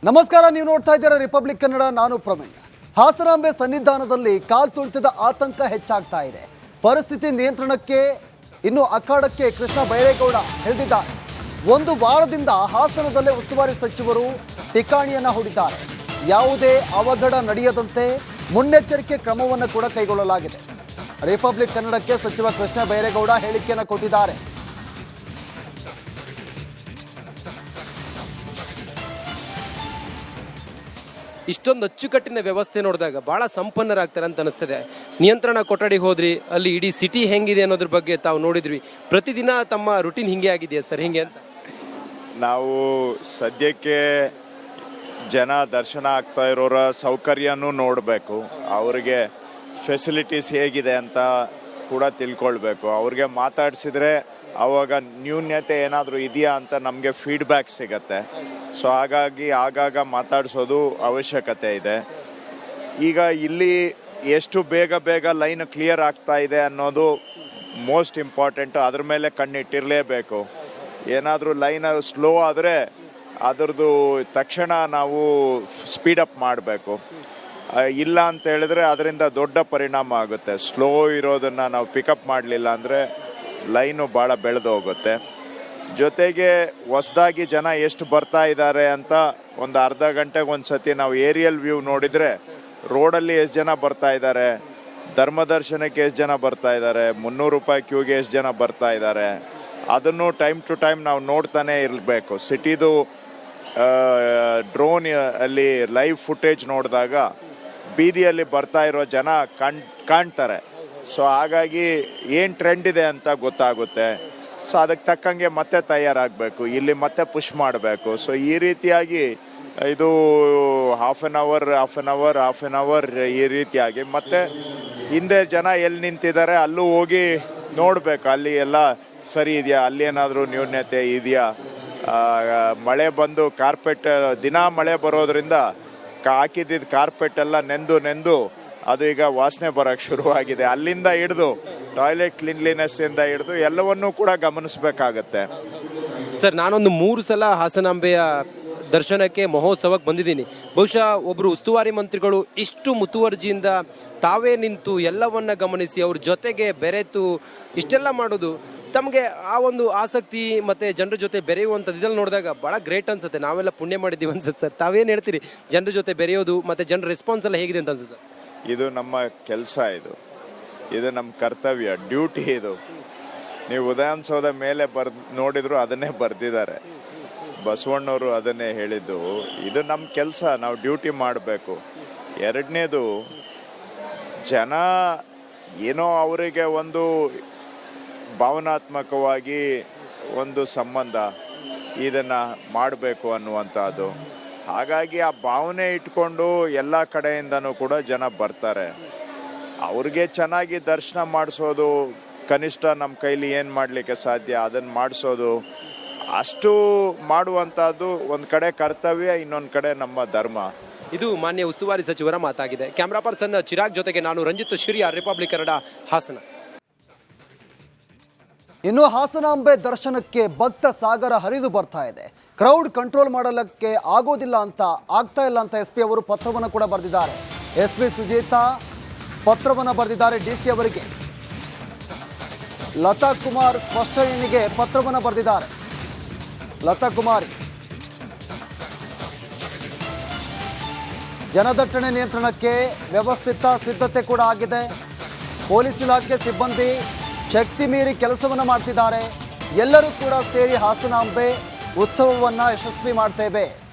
ನಮಸ್ಕಾರ, ನೀವು ನೋಡ್ತಾ ಇದ್ದೀರಾ ರಿಪಬ್ಲಿಕ್ ಕನ್ನಡ. ನಾನು ಪ್ರಮೇಯ. ಹಾಸನಾಂಬೆ ಸನ್ನಿಧಾನದಲ್ಲಿ ಕಾಲ್ತುಳಿತದ ಆತಂಕ ಹೆಚ್ಚಾಗ್ತಾ ಇದೆ. ಪರಿಸ್ಥಿತಿ ನಿಯಂತ್ರಣಕ್ಕೆ ಇನ್ನು ಅಖಾಡಕ್ಕೆ ಕೃಷ್ಣ ಬೈರೇಗೌಡ ಹೇಳಿದ್ದಾರೆ. ಒಂದು ವಾರದಿಂದ ಹಾಸನದಲ್ಲೇ ಉಸ್ತುವಾರಿ ಸಚಿವರು ಠಿಕಾಣಿಯನ್ನ ಹೂಡಿದ್ದಾರೆ. ಯಾವುದೇ ಅವಘಡ ನಡೆಯದಂತೆ ಮುನ್ನೆಚ್ಚರಿಕೆ ಕ್ರಮವನ್ನು ಕೂಡ ಕೈಗೊಳ್ಳಲಾಗಿದೆ. ರಿಪಬ್ಲಿಕ್ ಕನ್ನಡಕ್ಕೆ ಸಚಿವ ಕೃಷ್ಣ ಬೈರೇಗೌಡ ಹೇಳಿಕೆಯನ್ನು ಕೊಟ್ಟಿದ್ದಾರೆ. ಇಷ್ಟೊಂದು ಅಚ್ಚುಕಟ್ಟಿನ ವ್ಯವಸ್ಥೆ ನೋಡಿದಾಗ ಭಾಳ ಸಂಪನ್ನರಾಗ್ತಾರೆ ಅಂತ ಅನಿಸ್ತದೆ. ನಿಯಂತ್ರಣ ಕೊಠಡಿ ಹೋದ್ರಿ, ಅಲ್ಲಿ ಇಡೀ ಸಿಟಿ ಹೆಂಗಿದೆ ಅನ್ನೋದ್ರ ಬಗ್ಗೆ ತಾವು ನೋಡಿದ್ವಿ. ಪ್ರತಿದಿನ ತಮ್ಮ ರುಟೀನ್ ಹಿಂಗೆ ಆಗಿದೆಯಾ ಸರ್? ಹಿಂಗೆ ಅಂತ ನಾವು ಸದ್ಯಕ್ಕೆ ಜನ ದರ್ಶನ ಆಗ್ತಾ ಇರೋರ ಸೌಕರ್ಯನೂ ನೋಡಬೇಕು, ಅವ್ರಿಗೆ ಫೆಸಿಲಿಟೀಸ್ ಹೇಗಿದೆ ಅಂತ ಕೂಡ ತಿಳ್ಕೊಳ್ಬೇಕು. ಅವ್ರಿಗೆ ಮಾತಾಡಿಸಿದ್ರೆ ಆವಾಗ ನ್ಯೂನ್ಯತೆ ಏನಾದರೂ ಇದೆಯಾ ಅಂತ ನಮಗೆ ಫೀಡ್ಬ್ಯಾಕ್ ಸಿಗತ್ತೆ. ಸೊ ಹಾಗಾಗಿ ಆಗಾಗ ಮಾತಾಡಿಸೋದು ಅವಶ್ಯಕತೆ ಇದೆ. ಈಗ ಇಲ್ಲಿ ಎಷ್ಟು ಬೇಗ ಲೈನ್ ಕ್ಲಿಯರ್ ಆಗ್ತಾ ಇದೆ ಅನ್ನೋದು ಮೋಸ್ಟ್ ಇಂಪಾರ್ಟೆಂಟು. ಅದ್ರ ಮೇಲೆ ಕಣ್ಣಿಟ್ಟಿರಲೇಬೇಕು. ಏನಾದರೂ ಲೈನ್ ಸ್ಲೋ ಆದರೆ ಅದರದ್ದು ತಕ್ಷಣ ನಾವು ಸ್ಪೀಡಪ್ ಮಾಡಬೇಕು. ಇಲ್ಲ ಅಂತ ಹೇಳಿದ್ರೆ ಅದರಿಂದ ದೊಡ್ಡ ಪರಿಣಾಮ ಆಗುತ್ತೆ. ಸ್ಲೋ ಇರೋದನ್ನು ನಾವು ಪಿಕಪ್ ಮಾಡಲಿಲ್ಲ ಅಂದರೆ ಲೈನು ಭಾಳ ಬೆಳೆದು ಹೋಗುತ್ತೆ. ಜೊತೆಗೆ ಹೊಸದಾಗಿ ಜನ ಎಷ್ಟು ಬರ್ತಾ ಇದ್ದಾರೆ ಅಂತ ಒಂದು ಅರ್ಧ ಗಂಟೆಗೆ ಒಂದು ಸತಿ ನಾವು ಏರಿಯಲ್ ವ್ಯೂ ನೋಡಿದರೆ ರೋಡಲ್ಲಿ ಎಷ್ಟು ಜನ ಬರ್ತಾ ಇದ್ದಾರೆ, ಧರ್ಮದರ್ಶನಕ್ಕೆ ಎಷ್ಟು ಜನ ಬರ್ತಾ ಇದ್ದಾರೆ, 300 ರೂಪಾಯಿ ಕ್ಯೂಗೆ ಎಷ್ಟು ಜನ ಬರ್ತಾ ಇದ್ದಾರೆ, ಅದನ್ನು ಟೈಮ್ ಟು ಟೈಮ್ ನಾವು ನೋಡ್ತಾನೆ ಇರಬೇಕು. ಸಿಟಿದು ಡ್ರೋನ್ ಅಲ್ಲಿ ಲೈವ್ ಫುಟೇಜ್ ನೋಡಿದಾಗ ಬೀದಿಯಲ್ಲಿ ಬರ್ತಾ ಇರೋ ಜನ ಕಾಣ್ತಾರೆ. ಸೊ ಹಾಗಾಗಿ ಏನು ಟ್ರೆಂಡ್ ಇದೆ ಅಂತ ಗೊತ್ತಾಗುತ್ತೆ. ಸೊ ಅದಕ್ಕೆ ತಕ್ಕಂಗೆ ಮತ್ತೆ ತಯಾರಾಗಬೇಕು, ಇಲ್ಲಿ ಮತ್ತೆ ಪುಷ್ ಮಾಡಬೇಕು. ಸೊ ಈ ರೀತಿಯಾಗಿ ಇದು ಹಾಫ್ ಆನ್ ಅವರ್ ಈ ರೀತಿಯಾಗಿ ಮತ್ತೆ ಹಿಂದೆ ಜನ ಎಲ್ಲಿ ನಿಂತಿದ್ದಾರೆ ಅಲ್ಲೂ ಹೋಗಿ ನೋಡಬೇಕು, ಅಲ್ಲಿ ಎಲ್ಲ ಸರಿ ಇದೆಯಾ, ಅಲ್ಲಿ ಏನಾದರೂ ನ್ಯೂನ್ಯತೆ ಇದೆಯಾ. ಮಳೆ ಬಂದು ಕಾರ್ಪೆಟ್ ದಿನ ಮಳೆ ಬರೋದ್ರಿಂದ ಹಾಕಿದ್ದಿದ್ದು ಕಾರ್ಪೆಟ್ ಎಲ್ಲ ನೆಂದು ಅದು ಈಗ ವಾಸನೆ ಬರೋಕ್ಕೆ ಶುರುವಾಗಿದೆ. ಅಲ್ಲಿಂದ ಹಿಡಿದು ಟಾಯ್ಲೆಟ್ ಕ್ಲೀನ್ಲಿನೆಸ್ ಇಂದ ಹಿಡಿದು ಎಲ್ಲವನ್ನೂ ಕೂಡ ಗಮನಿಸಬೇಕಾಗತ್ತೆ. ಸರ್, ನಾನೊಂದು 3 ಸಲ ಹಾಸನಾಂಬೆಯ ದರ್ಶನಕ್ಕೆ ಮಹೋತ್ಸವಕ್ಕೆ ಬಂದಿದ್ದೀನಿ. ಬಹುಶಃ ಒಬ್ಬರು ಉಸ್ತುವಾರಿ ಮಂತ್ರಿಗಳು ಇಷ್ಟು ಮುತುವರ್ಜಿಯಿಂದ ತಾವೇ ನಿಂತು ಎಲ್ಲವನ್ನ ಗಮನಿಸಿ ಅವ್ರ ಜೊತೆಗೆ ಬೆರೆತು ಇಷ್ಟೆಲ್ಲ ಮಾಡೋದು ತಮಗೆ ಆ ಒಂದು ಆಸಕ್ತಿ ಮತ್ತು ಜನರ ಜೊತೆ ಬೆರೆಯುವಂಥದ್ದು ಇದೆಲ್ಲ ನೋಡಿದಾಗ ಭಾಳ ಗ್ರೇಟ್ ಅನ್ಸುತ್ತೆ. ನಾವೆಲ್ಲ ಪುಣ್ಯ ಮಾಡಿದ್ದೀವಿ ಅನ್ಸುತ್ತೆ ಸರ್. ತಾವೇನು ಹೇಳ್ತೀರಿ ಜನರ ಜೊತೆ ಬೆರೆಯೋದು ಮತ್ತು ಜನರ ರೆಸ್ಪಾನ್ಸ್ ಎಲ್ಲ ಹೇಗಿದೆ ಅಂತ ಅನ್ಸುತ್ತೆ ಸರ್? ಇದು ನಮ್ಮ ಕೆಲಸ, ಇದು ನಮ್ಮ ಕರ್ತವ್ಯ, ಡ್ಯೂಟಿ. ಇದು ನೀವು ಉದಯಾನ್ಸೋದ ಮೇಲೆ ನೋಡಿದ್ರು ಅದನ್ನೇ ಬರೆದಿದ್ದಾರೆ, ಬಸವಣ್ಣವರು ಅದನ್ನೇ ಹೇಳಿದ್ದು. ಇದು ನಮ್ಮ ಕೆಲಸ, ನಾವು ಡ್ಯೂಟಿ ಮಾಡಬೇಕು. ಎರಡನೇದು, ಜನ ಏನೋ ಅವರಿಗೆ ಒಂದು ಭಾವನಾತ್ಮಕವಾಗಿ ಒಂದು ಸಂಬಂಧ ಇದನ್ನು ಮಾಡಬೇಕು ಅನ್ನುವಂಥದ್ದು. ಹಾಗಾಗಿ ಆ ಭಾವನೆ ಇಟ್ಕೊಂಡು ಎಲ್ಲ ಕಡೆಯಿಂದನೂ ಕೂಡ ಜನ ಬರ್ತಾರೆ. ಅವ್ರಿಗೆ ಚೆನ್ನಾಗಿ ದರ್ಶನ ಮಾಡಿಸೋದು ಕನಿಷ್ಠ ನಮ್ಮ ಕೈಲಿ ಏನು ಮಾಡಲಿಕ್ಕೆ ಸಾಧ್ಯ ಅದನ್ನು ಮಾಡಿಸೋದು, ಅಷ್ಟು ಮಾಡುವಂಥದ್ದು ಒಂದು ಕಡೆ ಕರ್ತವ್ಯ, ಇನ್ನೊಂದು ಕಡೆ ನಮ್ಮ ಧರ್ಮ. ಇದು ಮಾನ್ಯ ಉಸ್ತುವಾರಿ ಸಚಿವರ ಮಾತಾಗಿದೆ. ಕ್ಯಾಮ್ರಾ ಪರ್ಸನ್ ಚಿರಾಗ್ ಜೊತೆಗೆ ನಾನು ರಂಜಿತ್ ಶಿರಿಯಾ, ರಿಪಬ್ಲಿಕ್ ಕನ್ನಡ, ಹಾಸನ. ಇನ್ನು ಹಾಸನಾಂಬೆ ದರ್ಶನಕ್ಕೆ ಭಕ್ತ ಸಾಗರ ಹರಿದು ಬರ್ತಾ ಇದೆ. ಕ್ರೌಡ್ ಕಂಟ್ರೋಲ್ ಮಾಡಲಿಕ್ಕೆ ಆಗ್ತಾ ಇಲ್ಲ ಅಂತ SP ಅವರು ಪತ್ರವನ್ನು ಕೂಡ ಬರೆದಿದ್ದಾರೆ. SP ಸುಜೇತಾ ಪತ್ರವನ್ನು ಬರೆದಿದ್ದಾರೆ DC ಅವರಿಗೆ. ಲತಾ ಕುಮಾರ್ ಸ್ಪಷ್ಟನೆಗೆ ಪತ್ರವನ್ನು ಬರೆದಿದ್ದಾರೆ. ಲತಾ ಕುಮಾರಿ, ಜನದಟ್ಟಣೆ ನಿಯಂತ್ರಣಕ್ಕೆ ವ್ಯವಸ್ಥಿತ ಸಿದ್ಧತೆ ಕೂಡ ಆಗಿದೆ. ಪೊಲೀಸ್ ಇಲಾಖೆ ಸಿಬ್ಬಂದಿ ಶಕ್ತಿ ಮೀರಿ ಕೆಲಸವನ್ನು ಮಾಡ್ತಿದ್ದಾರೆ. ಎಲ್ಲರೂ ಕೂಡ ಸೇರಿ ಹಾಸನಾಂಬೆ ಉತ್ಸವವನ್ನು ಯಶಸ್ವಿ ಮಾಡ್ತೇವೆ.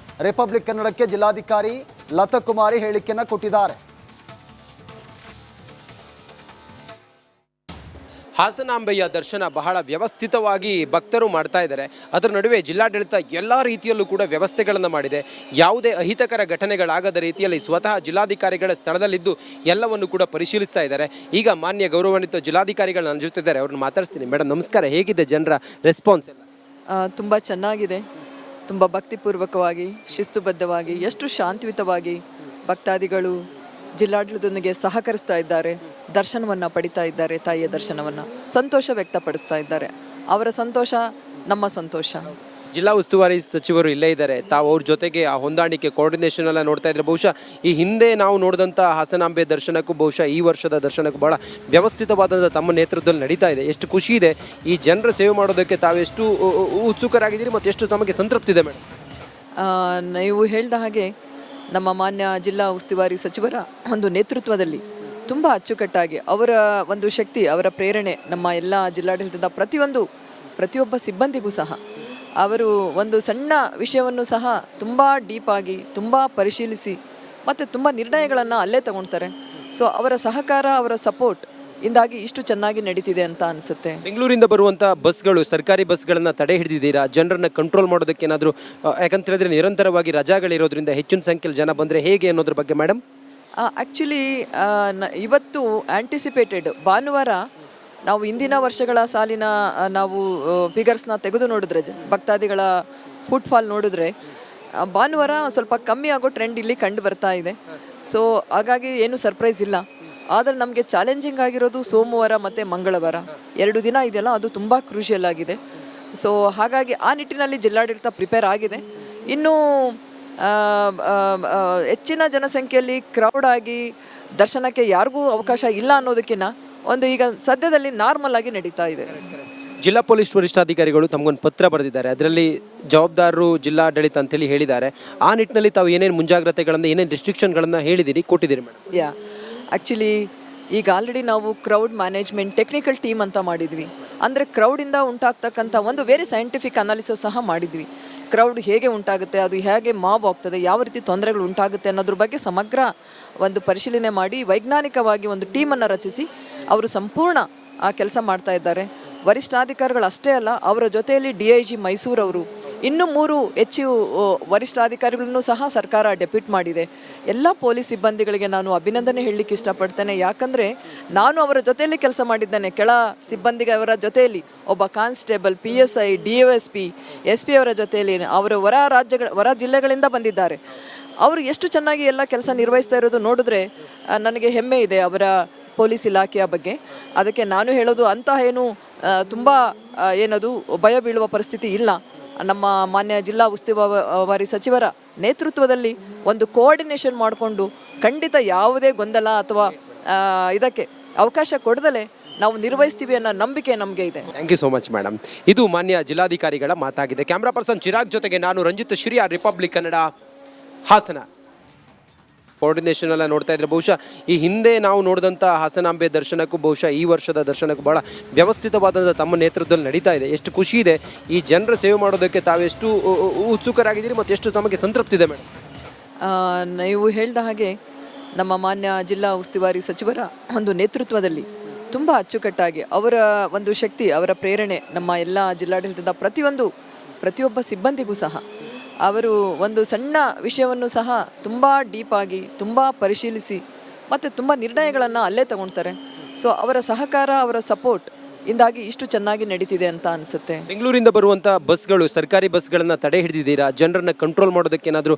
ರಿಪಬ್ಲಿಕ್ ಕನ್ನಡಕ್ಕೆ ಜಿಲ್ಲಾಧಿಕಾರಿ ಲತಾ ಕುಮಾರಿ ಹೇಳಿಕೆಯನ್ನು ಕೊಟ್ಟಿದ್ದಾರೆ. ಹಾಸನಾಂಬೆಯ ದರ್ಶನ ಬಹಳ ವ್ಯವಸ್ಥಿತವಾಗಿ ಭಕ್ತರು ಮಾಡ್ತಾ ಇದ್ದಾರೆ. ಅದರ ನಡುವೆ ಜಿಲ್ಲಾಡಳಿತ ಎಲ್ಲ ರೀತಿಯಲ್ಲೂ ಕೂಡ ವ್ಯವಸ್ಥೆಗಳನ್ನು ಮಾಡಿದೆ. ಯಾವುದೇ ಅಹಿತಕರ ಘಟನೆಗಳಾಗದ ರೀತಿಯಲ್ಲಿ ಸ್ವತಃ ಜಿಲ್ಲಾಧಿಕಾರಿಗಳ ಸ್ಥಳದಲ್ಲಿದ್ದು ಎಲ್ಲವನ್ನು ಕೂಡ ಪರಿಶೀಲಿಸ್ತಾ ಇದ್ದಾರೆ. ಈಗ ಮಾನ್ಯ ಗೌರವಾನ್ವಿತ ಜಿಲ್ಲಾಧಿಕಾರಿಗಳು ನನ್ನ ಜೊತೆ ಇದ್ದಾರೆ, ಅವ್ರನ್ನ ಮಾತಾಡ್ತೀನಿ. ಮೇಡಮ್ ನಮಸ್ಕಾರ, ಹೇಗಿದೆ ಜನರ ರೆಸ್ಪಾನ್ಸ್ ಎಲ್ಲ? ತುಂಬ ಚೆನ್ನಾಗಿದೆ. ತುಂಬ ಭಕ್ತಿಪೂರ್ವಕವಾಗಿ, ಶಿಸ್ತುಬದ್ಧವಾಗಿ, ಎಷ್ಟು ಶಾಂತಿಯುತವಾಗಿ ಭಕ್ತಾದಿಗಳು ಜಿಲ್ಲಾಡಳಿತದೊಂದಿಗೆ ಸಹಕರಿಸ್ತಾ ಇದ್ದಾರೆ, ದರ್ಶನವನ್ನು ಪಡಿತಾ ಇದ್ದಾರೆ, ತಾಯಿಯ ದರ್ಶನವನ್ನು ಸಂತೋಷ ವ್ಯಕ್ತಪಡಿಸ್ತಾ ಇದ್ದಾರೆ. ಅವರ ಸಂತೋಷ ನಮ್ಮ ಸಂತೋಷ. ಜಿಲ್ಲಾ ಉಸ್ತುವಾರಿ ಸಚಿವರು ಇಲ್ಲೇ ಇದ್ದಾರೆ. ತಾವು ಅವ್ರ ಜೊತೆಗೆ ಆ ಹೊಂದಾಣಿಕೆ ಕೋಆರ್ಡಿನೇಷನ್ ಎಲ್ಲ ನೋಡ್ತಾ ಇದ್ರೆ ಬಹುಶಃ ಈ ಹಿಂದೆ ನಾವು ನೋಡಿದಂಥ ಹಾಸನಾಂಬೆ ದರ್ಶನಕ್ಕೂ ಬಹುಶಃ ಈ ವರ್ಷದ ದರ್ಶನಕ್ಕೂ ಬಹಳ ವ್ಯವಸ್ಥಿತವಾದಂಥ ತಮ್ಮ ನೇತೃತ್ವದಲ್ಲಿ ನಡೀತಾ ಇದೆ. ಎಷ್ಟು ಖುಷಿ ಇದೆ. ಈ ಜನರ ಸೇವೆ ಮಾಡೋದಕ್ಕೆ ತಾವೆಷ್ಟು ಉತ್ಸುಕರಾಗಿದ್ದೀರಿ ಮತ್ತು ಎಷ್ಟು ತಮಗೆ ಸಂತೃಪ್ತಿ ಇದೆ ಮೇಡಮ್? ನೀವು ಹೇಳಿದ ಹಾಗೆ ನಮ್ಮ ಮಾನ್ಯ ಜಿಲ್ಲಾ ಉಸ್ತುವಾರಿ ಸಚಿವರ ಒಂದು ನೇತೃತ್ವದಲ್ಲಿ ತುಂಬ ಅಚ್ಚುಕಟ್ಟಾಗಿ ಅವರ ಒಂದು ಶಕ್ತಿ, ಅವರ ಪ್ರೇರಣೆ ನಮ್ಮ ಎಲ್ಲ ಜಿಲ್ಲಾಡಳಿತದ ಪ್ರತಿಯೊಬ್ಬ ಸಿಬ್ಬಂದಿಗೂ ಸಹ ಅವರು ಒಂದು ಸಣ್ಣ ವಿಷಯವನ್ನು ಸಹ ತುಂಬ ಡೀಪಾಗಿ, ತುಂಬ ಪರಿಶೀಲಿಸಿ ಮತ್ತು ತುಂಬ ನಿರ್ಣಯಗಳನ್ನು ಅಲ್ಲೇ ತಗೊಳ್ತಾರೆ. ಸೊ ಅವರ ಸಹಕಾರ, ಅವರ ಸಪೋರ್ಟ್ ಇಂದಾಗಿ ಇಷ್ಟು ಚೆನ್ನಾಗಿ ನಡೀತಿದೆ ಅಂತ ಅನಿಸುತ್ತೆ. ಬೆಂಗಳೂರಿಂದ ಬರುವಂಥ ಬಸ್ಗಳು, ಸರ್ಕಾರಿ ಬಸ್ಗಳನ್ನು ತಡೆ ಹಿಡಿದಿದ್ದೀರಾ? ಜನರನ್ನ ಕಂಟ್ರೋಲ್ ಮಾಡೋದಕ್ಕೆ ಏನಾದರೂ, ಯಾಕಂತ ಹೇಳಿದ್ರೆ ನಿರಂತರವಾಗಿ ರಜಾಗಳಿರೋದ್ರಿಂದ ಹೆಚ್ಚಿನ ಸಂಖ್ಯೆಯಲ್ಲಿ ಜನ ಬಂದರೆ ಹೇಗೆ ಅನ್ನೋದ್ರ ಬಗ್ಗೆ ಮೇಡಮ್? ಆ್ಯಕ್ಚುಲಿ ಇವತ್ತು ಆ್ಯಂಟಿಸಿಪೇಟೆಡ್ ಭಾನುವಾರ ನಾವು ಇಂದಿನ ವರ್ಷಗಳ ಸಾಲಿನ ನಾವು ಫಿಗರ್ಸ್ನ ತೆಗೆದು ನೋಡಿದ್ರೆ, ಭಕ್ತಾದಿಗಳ ಫುಟ್ಫಾಲ್ ನೋಡಿದ್ರೆ ಭಾನುವಾರ ಸ್ವಲ್ಪ ಕಮ್ಮಿ ಆಗೋ ಟ್ರೆಂಡ್ ಇಲ್ಲಿ ಕಂಡು ಬರ್ತಾ ಇದೆ. ಸೊ ಹಾಗಾಗಿ ಏನು ಸರ್ಪ್ರೈಸ್ ಇಲ್ಲ. ಆದರೆ ನಮಗೆ ಚಾಲೆಂಜಿಂಗ್ ಆಗಿರೋದು ಸೋಮವಾರ ಮತ್ತು ಮಂಗಳವಾರ 2 ದಿನ ಇದೆಯಲ್ಲ, ಅದು ತುಂಬ ಕ್ರೂಷಿಯಲ್ ಆಗಿದೆ. ಸೊ ಹಾಗಾಗಿ ಆ ನಿಟ್ಟಿನಲ್ಲಿ ಜಿಲ್ಲಾಡಳಿತ ಪ್ರಿಪೇರ್ ಆಗಿದೆ. ಇನ್ನು ಹೆಚ್ಚಿನ ಜನಸಂಖ್ಯೆಯಲ್ಲಿ ಕ್ರೌಡ್ ಆಗಿ ದರ್ಶನಕ್ಕೆ ಯಾರಿಗೂ ಅವಕಾಶ ಇಲ್ಲ ಅನ್ನೋದಕ್ಕಿಂತ ಒಂದು ಈಗ ಸದ್ಯದಲ್ಲಿ ನಾರ್ಮಲ್ ಆಗಿ ನಡೀತಾ ಇದೆ. ಜಿಲ್ಲಾ ಪೊಲೀಸ್ ವರಿಷ್ಠಾಧಿಕಾರಿಗಳು ತಮಗೊಂದು ಪತ್ರ ಬರೆದಿದ್ದಾರೆ. ಅದರಲ್ಲಿ ಜವಾಬ್ದಾರರು ಜಿಲ್ಲಾಡಳಿತ ಅಂತೇಳಿ ಹೇಳಿದ್ದಾರೆ. ಆ ನಿಟ್ಟಿನಲ್ಲಿ ತಾವು ಏನೇನು ಮುಂಜಾಗ್ರತೆಗಳನ್ನು, ಏನೇನು ರಿಸ್ಟ್ರಿಕ್ಷನ್ಗಳನ್ನು ಕೊಟ್ಟಿದ್ದೀರಿ ಮೇಡಮ್? ಆ್ಯಕ್ಚುಲಿ ಈಗ ಆಲ್ರೆಡಿ ನಾವು ಕ್ರೌಡ್ ಮ್ಯಾನೇಜ್ಮೆಂಟ್ ಟೆಕ್ನಿಕಲ್ ಟೀಮ್ ಅಂತ ಮಾಡಿದ್ವಿ. ಅಂದರೆ ಕ್ರೌಡಿಂದ ಉಂಟಾಗ್ತಕ್ಕಂಥ ಒಂದು ವೇರೆ ಸೈಂಟಿಫಿಕ್ ಅನಾಲಿಸಿಸ್ ಸಹ ಮಾಡಿದ್ವಿ. ಕ್ರೌಡ್ ಹೇಗೆ ಉಂಟಾಗುತ್ತೆ, ಅದು ಹೇಗೆ ಮಾಬ್ ಆಗ್ತದೆ, ಯಾವ ರೀತಿ ತೊಂದರೆಗಳು ಉಂಟಾಗುತ್ತೆ ಅನ್ನೋದ್ರ ಬಗ್ಗೆ ಸಮಗ್ರ ಒಂದು ಪರಿಶೀಲನೆ ಮಾಡಿ ವೈಜ್ಞಾನಿಕವಾಗಿ ಒಂದು ಟೀಮನ್ನು ರಚಿಸಿ ಅವರು ಸಂಪೂರ್ಣ ಆ ಕೆಲಸ ಮಾಡ್ತಾ ಇದ್ದಾರೆ. ವರಿಷ್ಠಾಧಿಕಾರಿಗಳು ಅಷ್ಟೇ ಅಲ್ಲ, ಅವರ ಜೊತೆಯಲ್ಲಿ DIG ಮೈಸೂರವರು, ಇನ್ನೂ 3 ಹೆಚ್ಚು ವರಿಷ್ಠಾಧಿಕಾರಿಗಳನ್ನು ಸಹ ಸರ್ಕಾರ ಡೆಪ್ಯೂಟ್ ಮಾಡಿದೆ. ಎಲ್ಲ ಪೊಲೀಸ್ ಸಿಬ್ಬಂದಿಗಳಿಗೆ ನಾನು ಅಭಿನಂದನೆ ಹೇಳಲಿಕ್ಕೆ ಇಷ್ಟಪಡ್ತೇನೆ. ಯಾಕಂದರೆ ನಾನು ಅವರ ಜೊತೆಯಲ್ಲಿ ಕೆಲಸ ಮಾಡಿದ್ದೇನೆ. ಕೆಳ ಸಿಬ್ಬಂದಿಗಳ ಜೊತೆಯಲ್ಲಿ ಒಬ್ಬ ಕಾನ್ಸ್ಟೇಬಲ್, PSI, DOSP, SP ಅವರ ಜೊತೆಯಲ್ಲಿ ಅವರು ಹೊರ ಜಿಲ್ಲೆಗಳಿಂದ ಬಂದಿದ್ದಾರೆ. ಅವರು ಎಷ್ಟು ಚೆನ್ನಾಗಿ ಎಲ್ಲ ಕೆಲಸ ನಿರ್ವಹಿಸ್ತಾ ಇರೋದು ನೋಡಿದ್ರೆ ನನಗೆ ಹೆಮ್ಮೆ ಇದೆ ಅವರ ಪೊಲೀಸ್ ಇಲಾಖೆಯ ಬಗ್ಗೆ. ಅದಕ್ಕೆ ನಾನು ಹೇಳೋದು ಅಂತಹ ಏನು ತುಂಬ ಏನದು ಭಯ ಬೀಳುವ ಪರಿಸ್ಥಿತಿ ಇಲ್ಲ. ನಮ್ಮ ಮಾನ್ಯ ಜಿಲ್ಲಾ ಉಸ್ತುವಾರಿ ಸಚಿವರ ನೇತೃತ್ವದಲ್ಲಿ ಒಂದು ಕೋಆರ್ಡಿನೇಷನ್ ಮಾಡಿಕೊಂಡು ಖಂಡಿತ ಯಾವುದೇ ಗೊಂದಲ ಅಥವಾ ಇದಕ್ಕೆ ಅವಕಾಶ ಕೊಡದಲೇ ನಾವು ನಿರ್ವಹಿಸ್ತೀವಿ ಅನ್ನೋ ನಂಬಿಕೆ ನಮಗೆ ಇದೆ. Thank you so much madam. ಇದು ಮಾನ್ಯ ಜಿಲ್ಲಾಧಿಕಾರಿಗಳ ಮಾತಾಗಿದೆ. ಕ್ಯಾಮ್ರಾ ಪರ್ಸನ್ ಚಿರಾಗ್ ಜೊತೆಗೆ ನಾನು ರಂಜಿತ್ ಶಿರಿಯಾ, ರಿಪಬ್ಲಿಕ್ ಕನ್ನಡ, ಹಾಸನ. ಕೋಆರ್ಡಿನೇಷನ್ ಎಲ್ಲ ನೋಡ್ತಾ ಇದ್ರೆ ಬಹುಶಃ ಈ ಹಿಂದೆ ನಾವು ನೋಡಿದಂಥ ಹಾಸನಾಂಬೆ ದರ್ಶನಕ್ಕೂ ಬಹುಶಃ ಈ ವರ್ಷದ ದರ್ಶನಕ್ಕೂ ಬಹಳ ವ್ಯವಸ್ಥಿತವಾದಂಥ ತಮ್ಮ ನೇತೃತ್ವದಲ್ಲಿ ನಡೀತಾ ಇದೆ. ಎಷ್ಟು ಖುಷಿ ಇದೆ. ಈ ಜನರ ಸೇವೆ ಮಾಡೋದಕ್ಕೆ ತಾವೆಷ್ಟು ಉತ್ಸುಕರಾಗಿದ್ದೀರಿ ಮತ್ತು ಎಷ್ಟು ತಮಗೆ ಸಂತೃಪ್ತಿ ಇದೆ ಮೇಡಮ್? ನೀವು ಹೇಳಿದ ಹಾಗೆ ನಮ್ಮ ಮಾನ್ಯ ಜಿಲ್ಲಾ ಉಸ್ತುವಾರಿ ಸಚಿವರ ಒಂದು ನೇತೃತ್ವದಲ್ಲಿ ತುಂಬ ಅಚ್ಚುಕಟ್ಟಾಗಿ ಅವರ ಒಂದು ಶಕ್ತಿ, ಅವರ ಪ್ರೇರಣೆ ನಮ್ಮ ಎಲ್ಲ ಜಿಲ್ಲಾಡಳಿತದ ಪ್ರತಿಯೊಬ್ಬ ಸಿಬ್ಬಂದಿಗೂ ಸಹ ಅವರು ಒಂದು ಸಣ್ಣ ವಿಷಯವನ್ನು ಸಹ ತುಂಬ ಡೀಪಾಗಿ, ತುಂಬ ಪರಿಶೀಲಿಸಿ ಮತ್ತು ತುಂಬ ನಿರ್ಣಯಗಳನ್ನು ಅಲ್ಲೇ ತಗೊಳ್ತಾರೆ. ಸೊ ಅವರ ಸಹಕಾರ, ಅವರ ಸಪೋರ್ಟ್ ಇಂದಾಗಿ ಇಷ್ಟು ಚೆನ್ನಾಗಿ ನಡೀತಿದೆ ಅಂತ ಅನಿಸುತ್ತೆ. ಬೆಂಗಳೂರಿಂದ ಬರುವಂಥ ಬಸ್ಗಳು, ಸರ್ಕಾರಿ ಬಸ್ಗಳನ್ನು ತಡೆ ಹಿಡಿದಿದ್ದೀರಾ? ಜನರನ್ನ ಕಂಟ್ರೋಲ್ ಮಾಡೋದಕ್ಕೆ ಏನಾದರೂ,